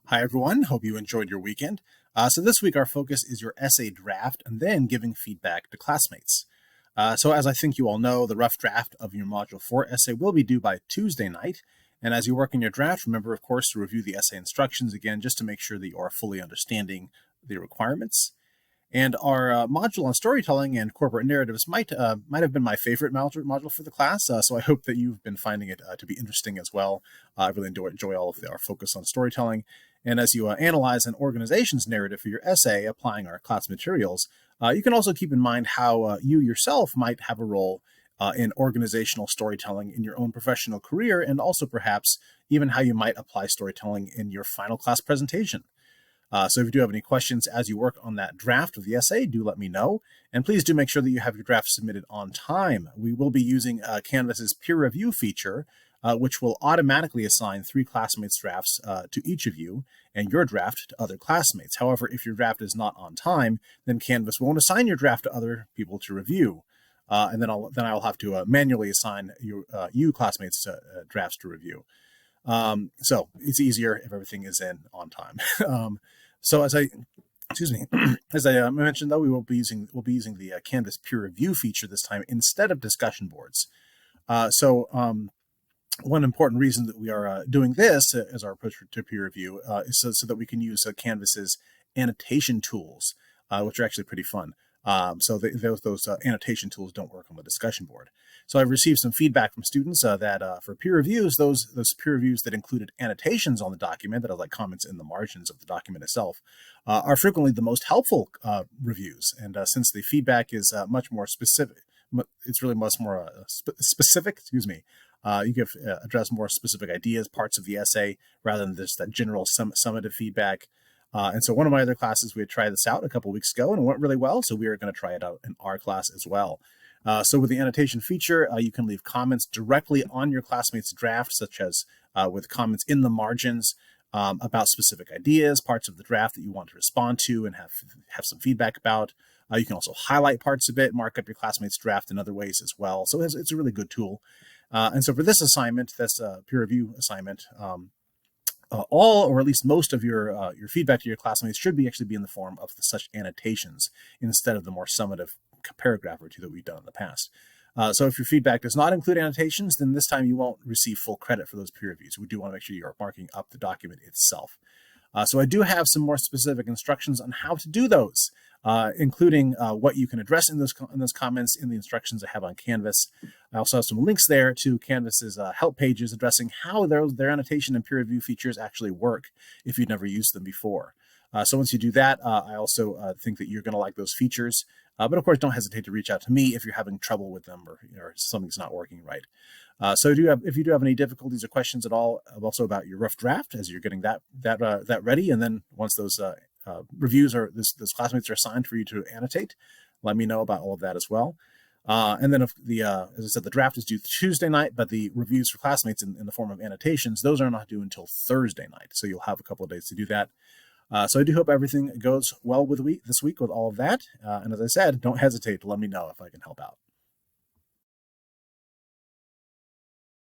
Hi, everyone. Hope you enjoyed your weekend. So this week, our focus is your essay draft and then giving feedback to classmates. So as I think you all know, the rough draft of your Module 4 essay will be due by Tuesday night. And as you work in your draft, remember, of course, to review the essay instructions again, just to make sure that you are fully understanding the requirements. And our module on storytelling and corporate narratives might have been my favorite module for the class. So I hope that you've been finding it to be interesting as well. I really enjoy all of our focus on storytelling. And as you analyze an organization's narrative for your essay, applying our class materials, you can also keep in mind how you yourself might have a role in organizational storytelling in your own professional career, and also perhaps even how you might apply storytelling in your final class presentation. So if you do have any questions as you work on that draft of the essay, do let me know. And please do make sure that you have your draft submitted on time. We will be using Canvas's peer review feature, which will automatically assign 3 classmates' drafts to each of you and your draft to other classmates. However, if your draft is not on time, then Canvas won't assign your draft to other people to review. And then I'll have to manually assign you classmates drafts to review. So it's easier if everything is in on time. So as I mentioned, though, we'll be using the Canvas peer review feature this time instead of discussion boards. One important reason that we are doing this as our approach to peer review is so that we can use Canvas's annotation tools, which are actually pretty fun. Those annotation tools don't work on the discussion board. So I've received some feedback from students that for peer reviews, those peer reviews that included annotations on the document, that are like comments in the margins of the document itself, are frequently the most helpful reviews. And since the feedback is much more specific, it's really much more specific, you can address more specific ideas, parts of the essay, rather than just that general summative feedback. And so one of my other classes, we had tried this out a couple weeks ago and it went really well. So we are going to try it out in our class as well. So with the annotation feature, you can leave comments directly on your classmates' draft, such as with comments in the margins about specific ideas, parts of the draft that you want to respond to and have some feedback about. You can also highlight parts of it, mark up your classmates' draft in other ways as well. So it's a really good tool. And so for this assignment, this peer review assignment, all or at least most of your feedback to your classmates should actually be in the form of such annotations instead of the more summative paragraph or two that we've done in the past. So if your feedback does not include annotations, then this time you won't receive full credit for those peer reviews. We do want to make sure you're marking up the document itself. So I do have some more specific instructions on how to do those, including what you can address in those comments in the instructions I have on Canvas. I also have some links there to Canvas's help pages addressing how their annotation and peer review features actually work if you've never used them before. So once you do that, I also think that you're going to like those features. But of course, don't hesitate to reach out to me if you're having trouble with them or something's not working right. So if you do have any difficulties or questions at all, also about your rough draft as you're getting that ready, and then once those reviews those classmates are assigned for you to annotate, let me know about all of that as well. And then if as I said, the draft is due Tuesday night, but the reviews for classmates in the form of annotations, those are not due until Thursday night. So you'll have a couple of days to do that. So I do hope everything goes well this week with all of that. And as I said, don't hesitate to let me know if I can help out.